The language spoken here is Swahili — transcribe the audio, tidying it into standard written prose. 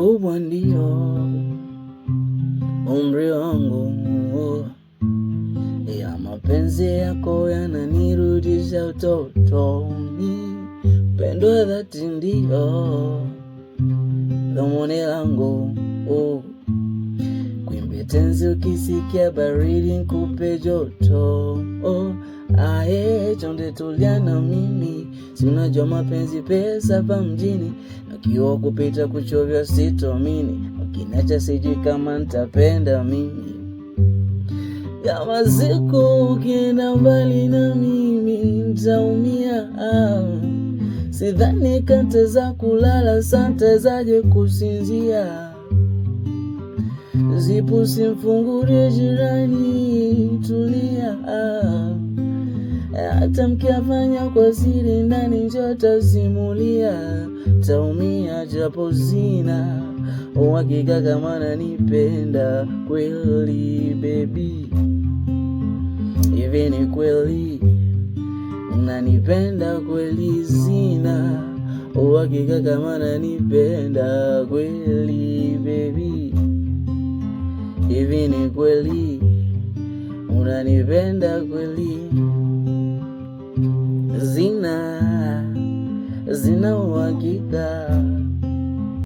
mkubwa ndio umri wangu, ya mapenzi yako yananirudisha utotoni. Pendo dhati ndio dhumuni langu, kuimbe tenzi ukisikia baridi nikupe joto. Ae chonde tulia na mimi, si unajua mapenzi pesa pa mjini, nakiwa kupita kuchovya sitomini, ukiniacha sijui kama nitapenda mimi. Kama siku ukienda mbali na mimi nitaumia, sidhani kanteza kulala santezaje kusinzia. Zipu simfungulie jirani, tulia, hata mkiafanya kwa siri ndani njota simulia. Taumia japo sina uhakika kama nanipenda kweli baby. Hivi ni kweli unanipenda kweli? Sina uhakika kama nanipenda kweli baby. Hivi ni kweli unanipenda kweli? Zina uhakika